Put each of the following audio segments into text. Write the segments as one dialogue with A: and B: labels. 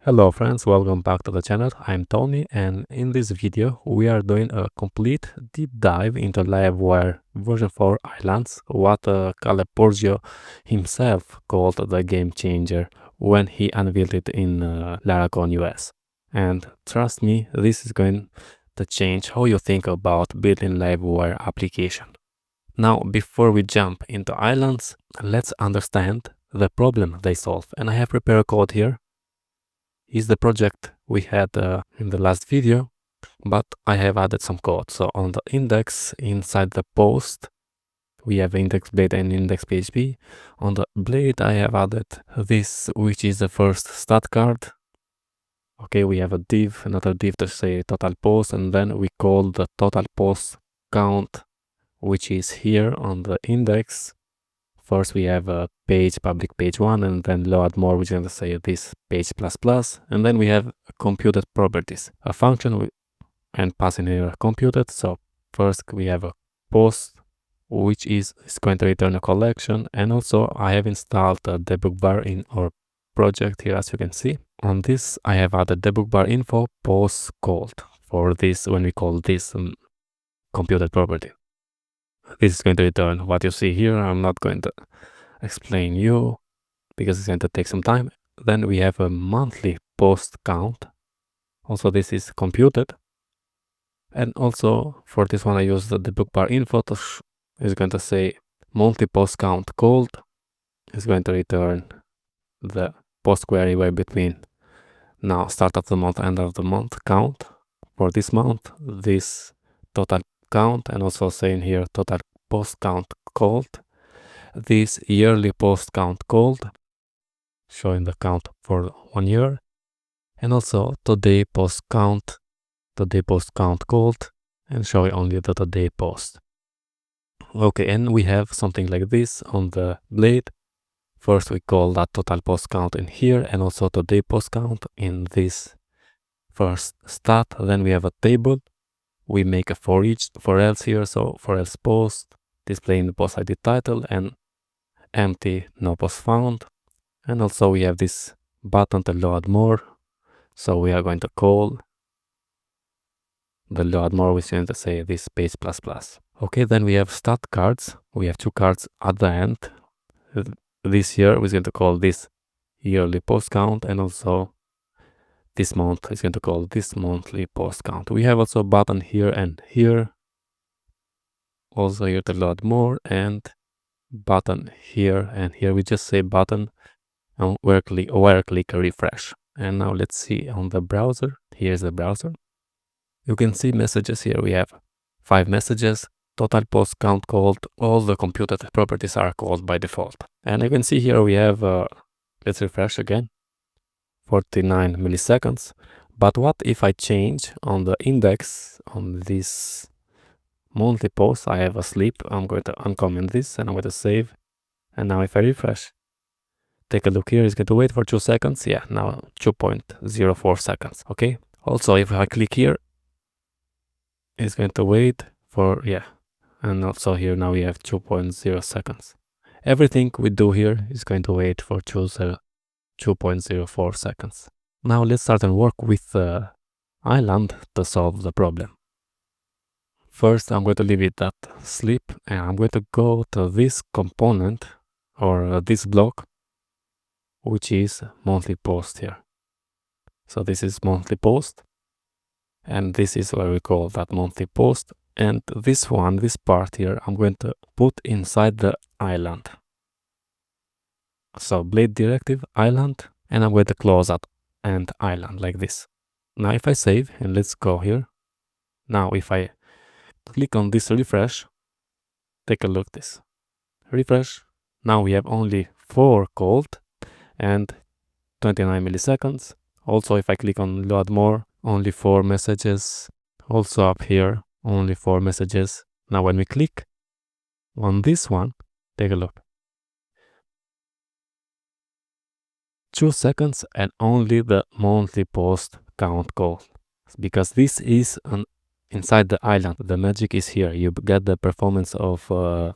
A: Hello friends, welcome back to the channel. I'm Tony, and in this video we are doing a complete deep dive into Livewire version 4 Islands, what Caleb Porzio himself called the game changer when he unveiled it in Laracon US. And trust me, this is going to change how you think about building Livewire application. Now, before we jump into Islands, let's understand the problem they solve. And I have prepared a code here. Is the project we had in the last video, but I have added some code. So on the index inside the post, we have index blade and index PHP. On the blade, I have added this, which is the first stat card. Okay, we have a div, another div to say total post, and then we call the total post count, which is here on the index. First, we have a page, public page 1, and then load more, which is going to say this page plus, and then we have computed properties, a function and passing here computed. So first we have a post, which is going to return a collection, and also I have installed a debug bar in our project here, as you can see. On this, I have added debug bar info post called for this when we call this computed property. This is going to return what you see here. I'm not going to explain you because it's going to take some time. Then we have a monthly post count. Also, this is computed. And also for this one, I use the debug bar info to is going to say monthly post count called is going to return the post query where between now start of the month, end of the month count for this month, this total count, and also saying here total post count called, this yearly post count called, showing the count for 1 year, and also today post count called, and showing only the today post. Okay, and we have something like this on the blade. First we call that total post count in here, and also today post count in this first stat. Then we have a table. We make a for each, for else here, so for else post, displaying the post ID title, and empty no post found. And also we have this button to load more, so we are going to call the load more, which is going to say this page plus. Okay, then we have stat cards. We have 2 cards at the end. This year we're going to call this yearly post count, and also this month is going to call this monthly post count. We have also a button here and here. Also here to load more, and button here and here. We just say button and where click refresh. And now let's see on the browser. Here's the browser. You can see messages here. We have 5 messages, total post count called, all the computed properties are called by default. And you can see here we have, let's refresh again, 49 milliseconds. But what if I change on the index on this monthly post? I have a sleep. I'm going to uncomment this and I'm going to save. And now if I refresh, take a look here, it's going to wait for 2 seconds. Yeah, now 2.04 seconds. Okay. Also, if I click here, it's going to wait for, yeah. And also here now we have 2.0 seconds. Everything we do here is going to wait for 2.04 seconds. Now let's start and work with the island to solve the problem. First, I'm going to leave it at sleep, and I'm going to go to this component or this block, which is monthly post here. So this is monthly post, and this is where we call that monthly post. And this one, this part here, I'm going to put inside the island. So blade directive island, and I'm going to close that and island like this. Now if I save, and let's go here. Now if I click on this refresh, take a look at this. Refresh. Now we have only 4 called and 29 milliseconds. Also if I click on load more, only 4 messages. Also up here, only 4 messages. Now when we click on this one, take a look. 2 seconds and only the monthly post count call. Because this is inside the island. The magic is here. You get the performance of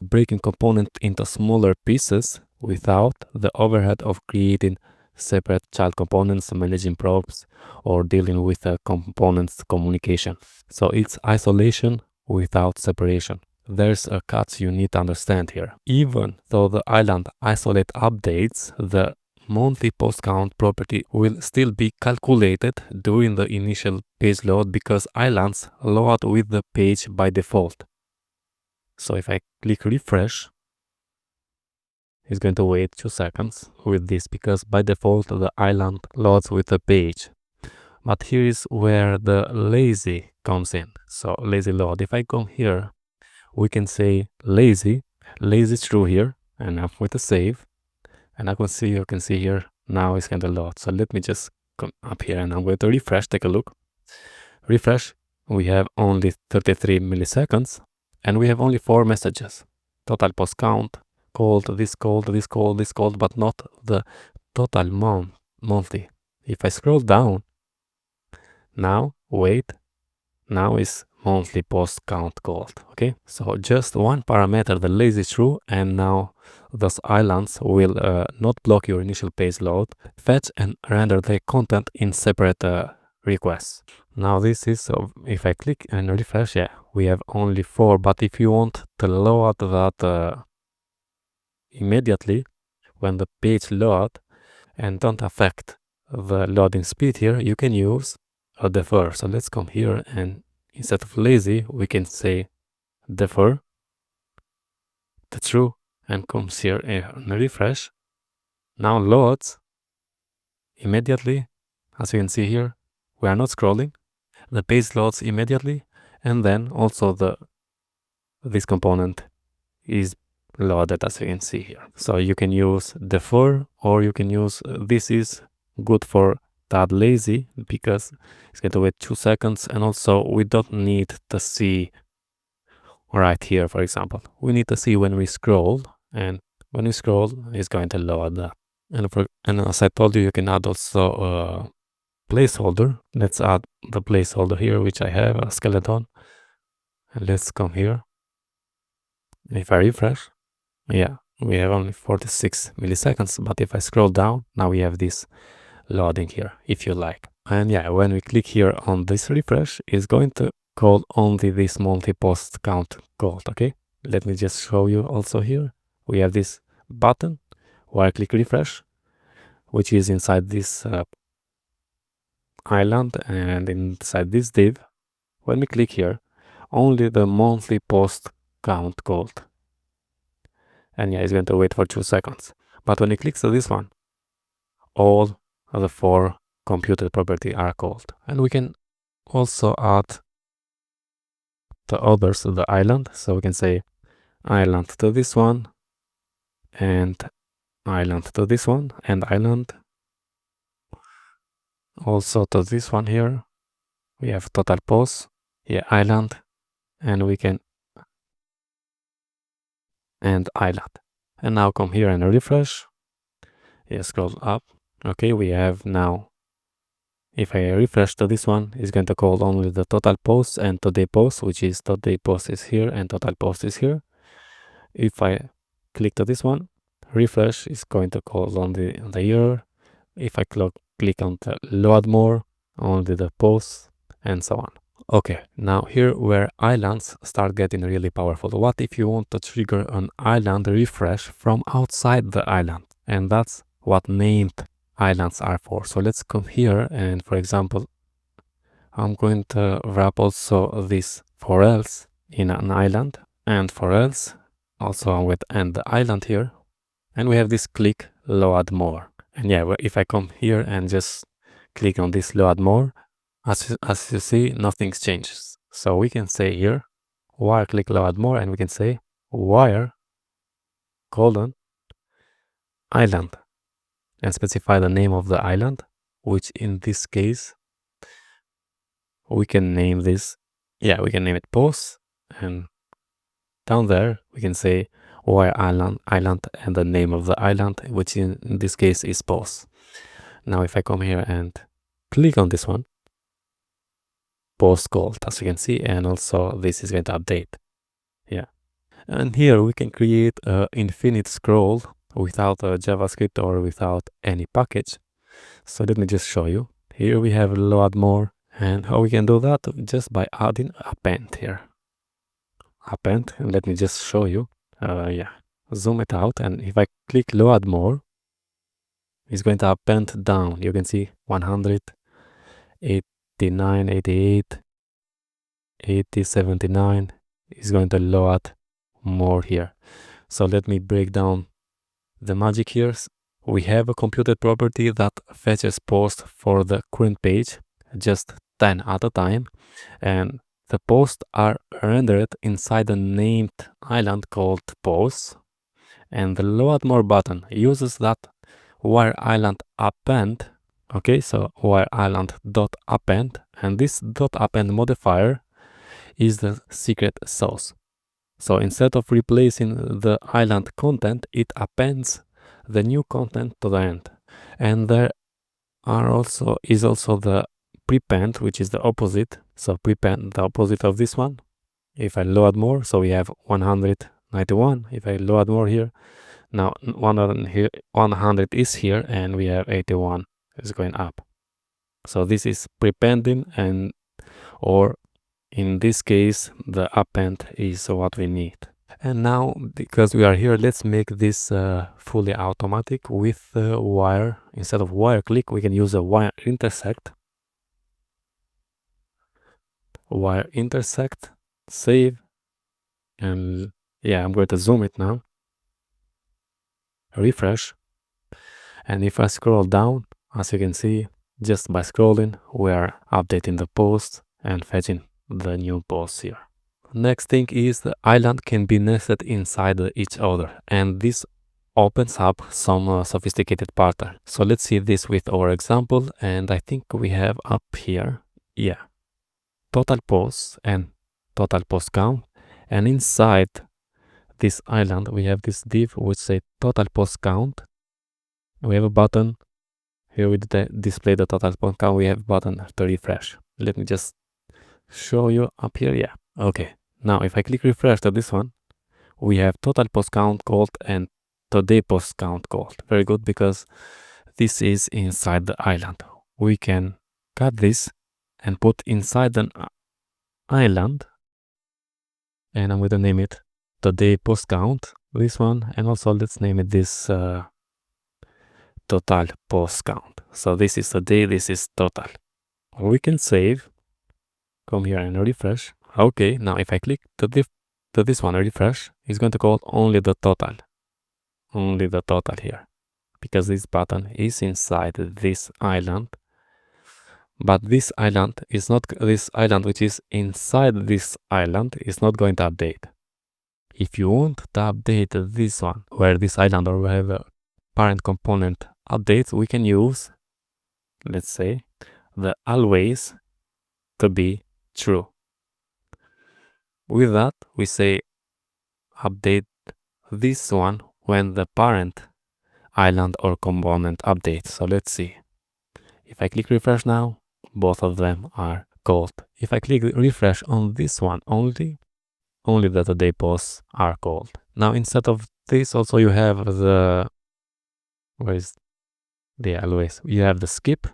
A: breaking component into smaller pieces without the overhead of creating separate child components, managing probes, or dealing with components communication. So it's isolation without separation. There's a catch you need to understand here. Even though the island isolate updates, the monthly post count property will still be calculated during the initial page load because islands load with the page by default. So if I click refresh, it's going to wait 2 seconds with this because by default the island loads with the page. But here is where the lazy comes in. So lazy load. If I come here, we can say lazy true here, and I'm going to save. And you can see here now it's going to load. So let me just come up here and I'm going to refresh. Take a look. Refresh. We have only 33 milliseconds and we have only 4 messages. Total post count, called, this called, this called, this called, but not the total monthly. If I scroll down, now wait, now is monthly post count called. Okay, so just one parameter, the lazy true, and now those islands will not block your initial page load, fetch and render the content in separate requests. Now this is, if I click and refresh, yeah, we have only 4, but if you want to load that immediately when the page load and don't affect the loading speed here, you can use a defer. So let's come here and instead of lazy, we can say defer the true and comes here and refresh. Now loads immediately. As you can see here, we are not scrolling. The page loads immediately, and then also this component is loaded, as you can see here. So you can use defer, or you can use this is good for that lazy because it's going to wait 2 seconds, and also we don't need to see right here, for example. We need to see when we scroll, and when we scroll, it's going to load that. And as I told you, you can add also a placeholder. Let's add the placeholder here, which I have, a skeleton. And let's come here. If I refresh, yeah, we have only 46 milliseconds, but if I scroll down, now we have this loading here, if you like. And yeah, when we click here on this refresh, it's going to call only this monthly post count called, okay? Let me just show you also here. We have this button where I click refresh, which is inside this island and inside this div. When we click here, only the monthly post count called. And yeah, it's going to wait for 2 seconds. But when it clicks to this one, all of the 4 computed property are called. And we can also add the others to the island. So we can say island to this one, and island to this one, and island also to this one here. We have total pause, yeah, island, and we can and island. And now come here and refresh. Yeah, scroll up. Okay, we have now, if I refresh to this one, it's going to call only the total posts and today post, which is today post is here and total post is here. If I click to this one, refresh is going to call only the year. If I click on the load more, only the posts, and so on. Okay, now here where islands start getting really powerful. What if you want to trigger an island refresh from outside the island? And that's what named islands are for. So let's come here and, for example, I'm going to wrap also this for else in an island, and for else also I'm going to end the island here, and we have this click load more. And yeah, if I come here and just click on this load more, as you see, nothing changes. So we can say here wire click load more, and we can say wire colon island and specify the name of the island, which in this case we can name this, yeah, we can name it post, and down there we can say wire island and the name of the island, which in this case is post. Now if I come here and click on this one, post called, as you can see, and also this is going to update. Yeah, and here we can create an infinite scroll without a JavaScript or without any package. So let me just show you. Here we have load more, and how we can do that just by adding append here. Append, and let me just show you. Yeah, zoom it out, and if I click load more, it's going to append down. You can see 100, 89, 88, 80, 79 is going to load more here. So let me break down the magic here. We have a computed property that fetches posts for the current page, just 10 at a time, and the posts are rendered inside a named island called posts, and the load more button uses that wire island append. Okay, so wire island dot append, and this dot append modifier is the secret sauce. So instead of replacing the island content, it appends the new content to the end. And there is also the prepend, which is the opposite. So prepend, the opposite of this one. If I load more, so we have 191. If I load more here, now 100 is here, and we have 81 is going up. So this is prepending, and or in this case, the append is what we need. And now, because we are here, let's make this fully automatic with wire. Instead of wire click, we can use a wire intersect. Wire intersect, save, and yeah, I'm going to zoom it now. Refresh. And if I scroll down, as you can see, just by scrolling, we are updating the post and fetching the new posts here. Next thing is the island can be nested inside each other, and this opens up some sophisticated pattern. So let's see this with our example, and I think we have up here, yeah, total posts and total post count, and inside this island we have this div which say total post count. We have a button here with the display the total post count. We have a button to refresh. Let me just show you up here. Yeah, okay. Now if I click refresh to this one, we have total post count called and today post count called. Very good, because this is inside the island. We can cut this and put inside an island, and I'm going to name it today post count, this one, and also let's name it this total post count. So this is today, this is total. We can save, come here and refresh. Okay, now if I click to this one, refresh, it's going to call only the total here, because this button is inside this island. But this island is not, this island which is inside this island is not going to update. If you want to update this one, where this island or wherever parent component updates, we can use, let's say, the always to be true. With that, we say update this one when the parent island or component updates. So let's see. If I click refresh now, both of them are called. If I click refresh on this one only the today posts are called. Now instead of this, also you have the, where is the always? You have the skip.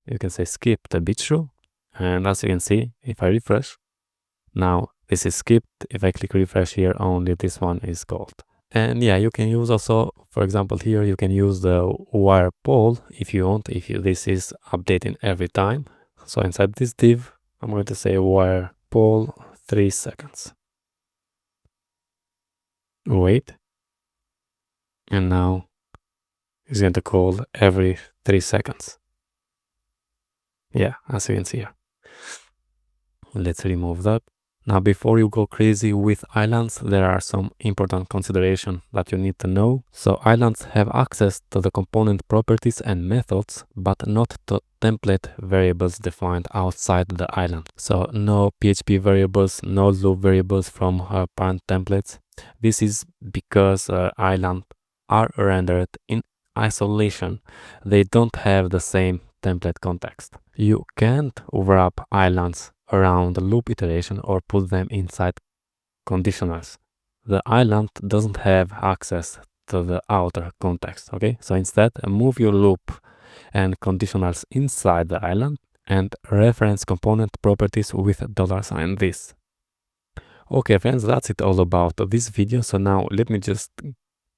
A: You can say skip to be true. And as you can see, if I refresh, now this is skipped. If I click refresh here, only this one is called. And yeah, you can use also, for example, here you can use the wire poll if you want, this is updating every time. So inside this div, I'm going to say wire poll 3 seconds. Wait. And now it's going to call every 3 seconds. Yeah, as you can see here. Let's remove that. Now, before you go crazy with islands, there are some important considerations that you need to know. So islands have access to the component properties and methods, but not to template variables defined outside the island. So no PHP variables, no loop variables from parent templates. This is because islands are rendered in isolation. They don't have the same template context. You can't wrap islands around the loop iteration or put them inside conditionals. The island doesn't have access to the outer context, okay? So instead, move your loop and conditionals inside the island, and reference component properties with $this. Okay friends, that's it all about this video. So now let me just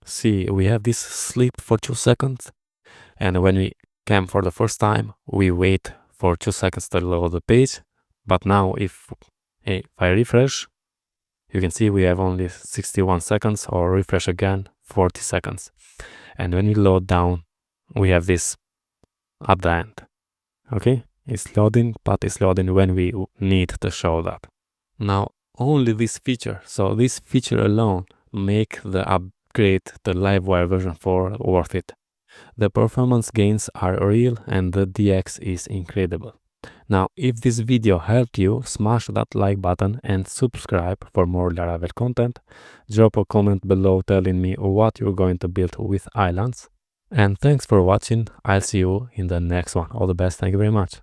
A: see, we have this sleep for 2 seconds, and when we came for the first time, we wait for 2 seconds to load the page. But now if I refresh, you can see we have only 61 seconds, or refresh again, 40 seconds. And when we load down, we have this at the end. Okay, it's loading, but it's loading when we need to show that. Now, only this feature, so this feature alone, make the upgrade to Livewire version 4 worth it. The performance gains are real and the DX is incredible. Now, if this video helped you, smash that like button and subscribe for more Laravel content. Drop a comment below telling me what you're going to build with islands. And thanks for watching. I'll see you in the next one. All the best. Thank you very much.